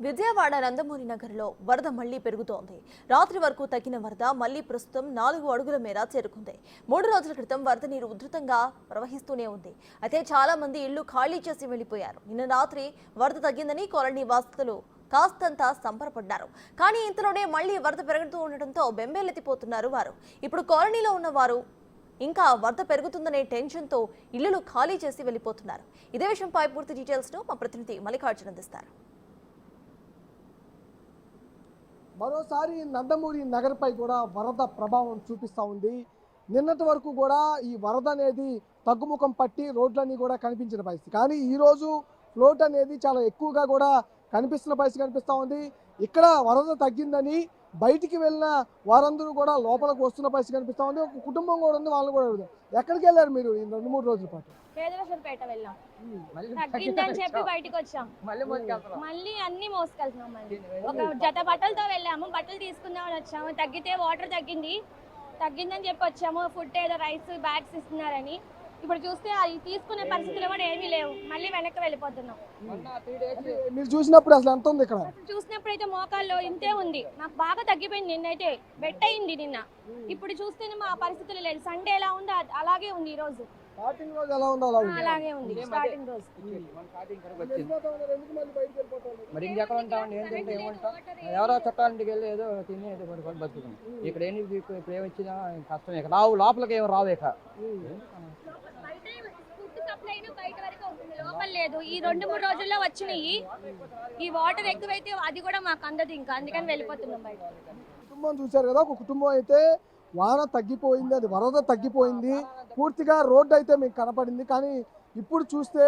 విజయవాడ నందమూరి నగర్లో వరద మళ్లీ పెరుగుతోంది. రాత్రి వరకు తగ్గిన వరద మళ్లీ ప్రస్తుతం 4 అడుగుల మేర చేరుకుంది. 3 రోజుల క్రితం వరద నీరు ఉధృతంగా ప్రవహిస్తూనే ఉంది. అయితే చాలా మంది ఇళ్లు ఖాళీ చేసి వెళ్లిపోయారు. నిన్న రాత్రి వరద తగ్గిందని కాలనీ వాసులు కాస్తంత సంబరపడ్డారు. కానీ ఇంతలోనే మళ్లీ వరద పెరుగుతూ ఉండటంతో బెంబేలెత్తిపోతున్నారు వారు. ఇప్పుడు కాలనీలో ఉన్న వారు ఇంకా వరద పెరుగుతుందనే టెన్షన్తో ఇళ్లు ఖాళీ చేసి వెళ్లిపోతున్నారు. ఇదే విషయంపై పూర్తి డీటెయిల్స్ ను మా ప్రతినిధి మల్లికార్జున అందిస్తారు. మరోసారి నందమూరి నగర్పై కూడా వరద ప్రభావం చూపిస్తూ ఉంది. నిన్నటి వరకు కూడా ఈ వరద అనేది తగ్గుముఖం పట్టి రోడ్లన్నీ కూడా కనిపించిన పరిస్థితి. కానీ ఈరోజు ఫ్లోట్ అనేది చాలా ఎక్కువగా కూడా కనిపిస్తున్న పరిస్థితి కనిపిస్తూ ఉంది. ఇక్కడ వరద తగ్గిందని బయటికి వెళ్ళిన వారందరూ కూడా లోపలికి వస్తున్న పరిస్థితి కనిపిస్తూ ఉంది. ఒక కుటుంబం కూడా ఉంది, వాళ్ళు కూడా అడుగుతారు. ఎక్కడికి వెళ్ళారు మీరు ఈ 2-3 రోజుల పాటు? పేదవసరపేట వెళ్ళాం, తగ్గిందని చెప్పి బయటకు వచ్చాం. మళ్ళీ అన్ని మోసుకెళ్తున్నాం. మళ్ళీ ఒక జత బట్టలతో వెళ్ళాము, బట్టలు తీసుకుందామని వచ్చాము. తగ్గితే వాటర్ తగ్గిందని చెప్పి వచ్చాము. ఫుడ్ ఏదో రైస్ బ్యాగ్స్ ఇస్తున్నారని ఇప్పుడు చూస్తే అది తీసుకునే పరిస్థితులు కూడా ఏమీ లేవు. మళ్ళీ వెనక్కి వెళ్ళిపోతున్నాం. మీరు చూసినప్పుడు అసలు ఎంత ఉంది ఇక్కడ? చూసినప్పుడు అయితే మోకాల్లో ఇంతే ఉంది. నాకు బాగా తగ్గిపోయింది. నిన్నైతే బెట్ అయింది నిన్న. ఇప్పుడు చూస్తేనే మా పరిస్థితులు లేదు. సండే ఎలా ఉందో అలాగే ఉంది. ఈ రోజు స్టార్టింగ్ రోజు ఎలా ఉందో అలాగే ఉంది. స్టార్టింగ్ రోజు మరి ఇంకెక్కడ ఉంటామండి? ఏంటంటే ఏమంటాం, ఎవరో చుట్టాలింటికి వెళ్ళి ఏదో తిని ఏదో పడుకొని బతుకున్నాం. ఇక్కడ ఏంటి ఇప్పుడు ఏమొచ్చినా కష్టం. ఇక రావు, లోపలికి ఏమి రావు. ఇక లోపల లేదు. ఈ 2-3 రోజుల్లో వచ్చినాయి. ఈ వాటర్ ఎక్కువైతే అది కూడా మాకు అందదు. ఇంకా అందుకని వెళ్ళిపోతున్నాం బయట. కుటుంబం చూశారు కదా, ఒక కుటుంబం అయితే వాన తగ్గిపోయింది, అది వరద తగ్గిపోయింది, పూర్తిగా రోడ్డు అయితే మీకు కనపడింది. కానీ ఇప్పుడు చూస్తే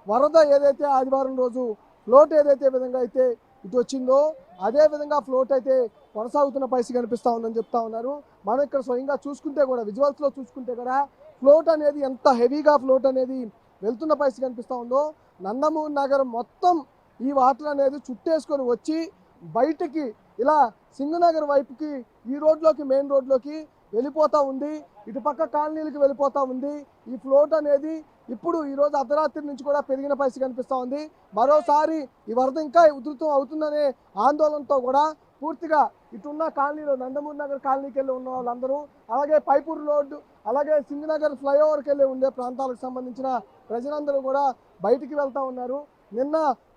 వరద ఏదైతే ఆదివారం రోజు ఫ్లోట్ ఏదైతే విధంగా అయితే ఇటు వచ్చిందో అదే విధంగా ఫ్లోట్ అయితే కొనసాగుతున్న పరిస్థితి కనిపిస్తూ ఉందని చెప్తా ఉన్నారు. మనం ఇక్కడ స్వయంగా చూసుకుంటే కూడా, విజువల్స్లో చూసుకుంటే కూడా ఫ్లోట్ అనేది ఎంత హెవీగా ఫ్లోట్ అనేది వెళ్తున్న పరిస్థితి కనిపిస్తూ ఉందో. నందమూరి నగరం మొత్తం ఈ వాటర్ అనేది చుట్టేసుకొని వచ్చి బయటికి ఇలా సింగనగర్ వైపుకి ఈ రోడ్లోకి, మెయిన్ రోడ్లోకి వెళ్ళిపోతూ ఉంది. ఇటుపక్క కాలనీలకు వెళ్ళిపోతూ ఉంది. ఈ ఫ్లోట్ అనేది ఇప్పుడు ఈరోజు అర్ధరాత్రి నుంచి కూడా పెరిగిన పరిస్థితి కనిపిస్తూ ఉంది. మరోసారి ఈ వరద ఇంకా ఉధృతం అవుతుందనే ఆందోళనతో కూడా పూర్తిగా ఇటున్న కాలనీలో, నందమూరి నగర్ కాలనీకి వెళ్ళి ఉన్న వాళ్ళందరూ, అలాగే పైపూర్ రోడ్డు, అలాగే సింగనగర్ ఫ్లైఓవర్కి వెళ్ళి ఉండే ప్రాంతాలకు సంబంధించిన ప్రజలందరూ కూడా బయటికి వెళ్తూ ఉన్నారు. నిన్న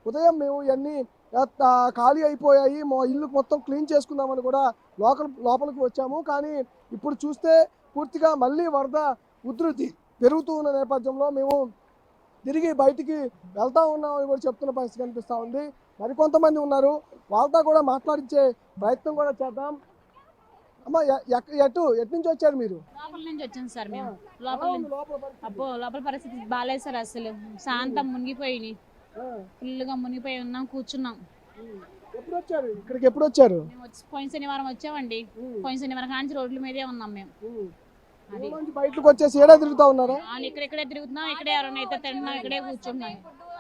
ఉదయం మేము ఇవన్నీ ఖాళీ అయిపోయాయి, మా ఇల్లు మొత్తం క్లీన్ చేసుకుందామని కూడా లోపలికి వచ్చాము. కానీ ఇప్పుడు చూస్తే పూర్తిగా మళ్ళీ వరద ఉధృతి పెరుగుతూ ఉన్న నేపథ్యంలో మేము తిరిగి బయటికి వెళ్తూ ఉన్నామని కూడా చెప్తున్న పరిస్థితి కనిపిస్తూ ఉంది. మరికొంతమంది ఉన్నారు, వాళ్ళతో కూడా మాట్లాడించే ప్రయత్నం కూడా చేద్దాం. అమ్మ, ఎటు నుంచి వచ్చారు మీరు? లోపల నుంచి వచ్చాను సార్. మేము లోపల పరిస్థితి బాగాలేదు సార్. అసలు శాంతం మునిగిపోయి ఫుల్గా మునిగిపోయి ఉన్నాం, కూర్చున్నాం. ఎప్పుడు వచ్చారు ఇక్కడికి? ఎప్పుడు వచ్చారు? మేము పోయిన శనివారం వచ్చామండి. పోయిన శనివారం కాంచి రోడ్ల మీదే ఉన్నాం మేము. అది బయటకు వచ్చేసి ఏడా తిరుగుతా ఉన్నారా? ఇక్కడే తిరుగుతున్నాం. ఇక్కడే ఎవరైనా అయితే తింటున్నాం, ఇక్కడే కూర్చుంటున్నాం.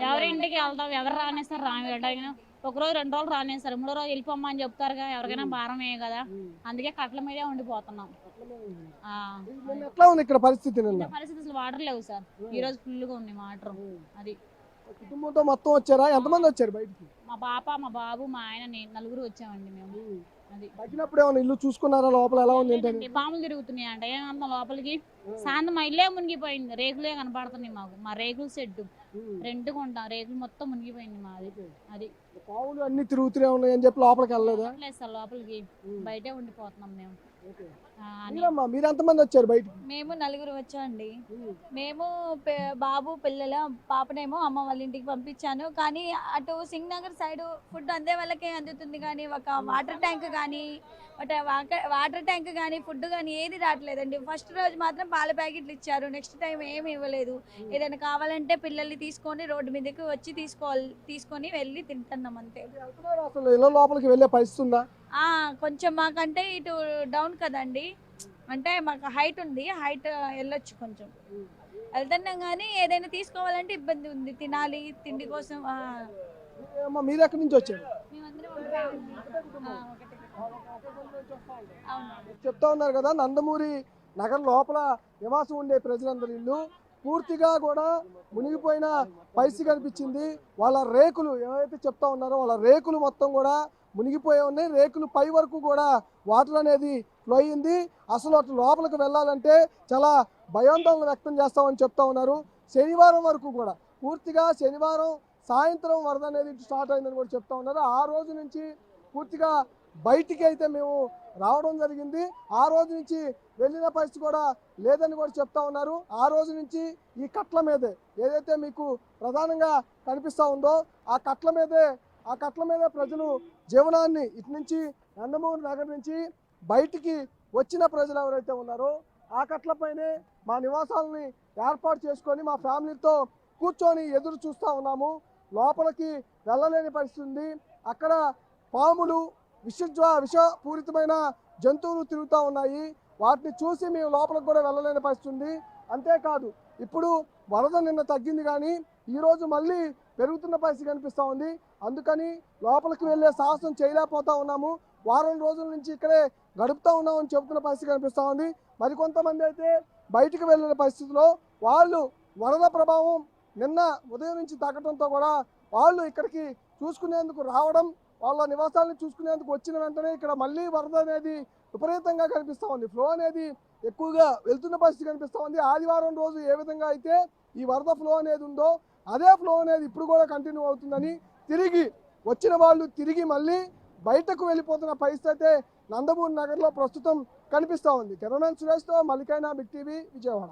ఎవరి ఇంటికి వెళ్తాం, ఎవరు రానేస్తారు? రాని ఒకరోజు 2 రోజులు రానేస్తారు, 3వ రోజు వెళ్ళిపోమ్మా అని చెప్తారుగా. ఎవరికైనా భారమే కదా, అందుకే కట్ల మీదే ఉండిపోతున్నాం. ఎట్లా ఉంది ఇక్కడ పరిస్థితి? పరిస్థితి అసలు వాటర్ లేవు సార్. ఈ రోజు ఫుల్గా ఉంది వాటర్. అది కుటుంబంతో మొత్తం వచ్చారా? ఎంతమంది వచ్చారు బయటికి? మా పాప, మా బాబు, మా ఆయన, నేను, 4 వచ్చామండి మేము. అది తగ్గినప్పుడు ఏమైనా ఇల్లు చూసుకున్నారా? లోపల ఎలా ఉంది ఏంటంటే పాములు తిరుగుతున్నాయి అంట. ఏమన్నా లోపలికి సాయంత్రం మా ఇల్లే మునిగిపోయింది. రేకులే కనపడుతున్నాయి మాకు. మా రేకుల షెడ్ రెంట్గా ఉంటాం. రేకులు మొత్తం మునిగిపోయింది మాది. అది పాములు అన్ని తిరుగుతూనే ఉన్నాయి అని చెప్పి లోపలికి వెళ్ళలేదా? లేదు సార్, లోపలికి బయటే ఉండిపోతున్నాం మేము. మీరు ఎంతమంది వచ్చారు బయటికి? మేము 4 వచ్చామండి. మేము బాబు, పిల్లల పాపనేమో అమ్మ వాళ్ళ ఇంటికి పంపించాను. కానీ అటు సింగనగర్ సైడ్ ఫుడ్ అందే వాళ్ళకే అందుతుంది. కానీ ఒక వాటర్ ట్యాంక్ కానీ ఫుడ్ కానీ ఏది రావట్లేదండి. ఫస్ట్ రోజు మాత్రం పాల ప్యాకెట్లు ఇచ్చారు, నెక్స్ట్ టైం ఏమి ఇవ్వలేదు. ఏదైనా కావాలంటే పిల్లల్ని తీసుకొని రోడ్డు మీదకి వచ్చి తీసుకొని వెళ్ళి తింటున్నాం అంతే. అసలు ఇళ్ళ లోపలికి వెళ్ళే పరిస్థితి ఉందా? కొంచెం మాకంటే ఇటు డౌన్ కదండి, అంటే మాకు హైట్ ఉంది. హైట్ వెళ్ళొచ్చు, కొంచెం వెళ్తున్నాం. కానీ ఏదైనా తీసుకోవాలంటే ఇబ్బంది ఉంది. తినాలి, తిండి కోసం. మీరు ఎక్కడి నుంచి వచ్చారు? చెప్తా ఉన్నారు కదా, నందమూరి నగర్ లోపల నివాసం ఉండే ప్రజలందరి ఇల్లు పూర్తిగా కూడా మునిగిపోయిన పరిస్థితి కనిపించింది. వాళ్ళ రేకులు ఏవైతే చెప్తా ఉన్నారో వాళ్ళ రేకులు మొత్తం కూడా మునిగిపోయి ఉన్నాయి. రేకులు పై వరకు కూడా వాటర్ అనేది ఫ్లో అయ్యింది. అసలు అటు లోపలికి వెళ్ళాలంటే చాలా భయాందోళన వ్యక్తం చేస్తామని చెప్తా ఉన్నారు. శనివారం వరకు కూడా పూర్తిగా శనివారం సాయంత్రం వరద అనేది స్టార్ట్ అయిందని కూడా చెప్తా ఉన్నారు. ఆ రోజు నుంచి పూర్తిగా బయటికి అయితే మేము రావడం జరిగింది. ఆ రోజు నుంచి వెళ్ళిన పరిస్థితి కూడా లేదని కూడా చెప్తా ఉన్నారు. ఆ రోజు నుంచి ఈ కట్ల మీదే ఏదైతే మీకు ప్రధానంగా కనిపిస్తూ ఉందో ఆ కట్ల మీదే ప్రజలు జీవనాన్ని ఇటు నుంచి నందమూరి నగర్ నుంచి బయటికి వచ్చిన ప్రజలు ఎవరైతే ఉన్నారో ఆ కట్లపైనే మా నివాసాలని ఏర్పాటు చేసుకొని మా ఫ్యామిలీతో కూర్చొని ఎదురు చూస్తూ ఉన్నాము. లోపలికి వెళ్ళలేని పరిస్థితి ఉంది. అక్కడ పాములు విషపూరితమైన జంతువులు తిరుగుతూ ఉన్నాయి. వాటిని చూసి మేము లోపలికి కూడా వెళ్ళలేని పరిస్థితి ఉంది. అంతేకాదు ఇప్పుడు వరద నిన్న తగ్గింది కానీ ఈరోజు మళ్ళీ పెరుగుతున్న పరిస్థితి కనిపిస్తూ ఉంది. అందుకని లోపలికి వెళ్ళే సాహసం చేయలేకపోతా ఉన్నాము. వారం రోజుల నుంచి ఇక్కడే గడుపుతూ ఉన్నామని చెబుతున్న పరిస్థితి కనిపిస్తూ ఉంది. మరికొంతమంది అయితే బయటికి వెళ్ళిన పరిస్థితిలో వాళ్ళు వరద ప్రభావం నిన్న ఉదయం నుంచి తగ్గడంతో కూడా వాళ్ళు ఇక్కడికి చూసుకునేందుకు రావడం, వాళ్ళ నివాసాలను చూసుకునేందుకు వచ్చిన వెంటనే ఇక్కడ మళ్ళీ వరద అనేది విపరీతంగా కనిపిస్తూ ఉంది. ఫ్లో అనేది ఎక్కువగా వెళ్తున్న పరిస్థితి కనిపిస్తూ ఉంది. ఆదివారం రోజు ఏ విధంగా అయితే ఈ వరద ఫ్లో అనేది ఉందో అదే ఫ్లో అనేది ఇప్పుడు కూడా కంటిన్యూ అవుతుందని తిరిగి వచ్చిన వాళ్ళు తిరిగి మళ్ళీ బయటకు వెళ్ళిపోతున్న పరిస్థితి అయితే నందమూరి నగర్లో ప్రస్తుతం కనిపిస్తూ ఉంది. కెమెరామెన్ సురేష్తో మల్లికైనా బిగ్ టీవీ విజయవాడ.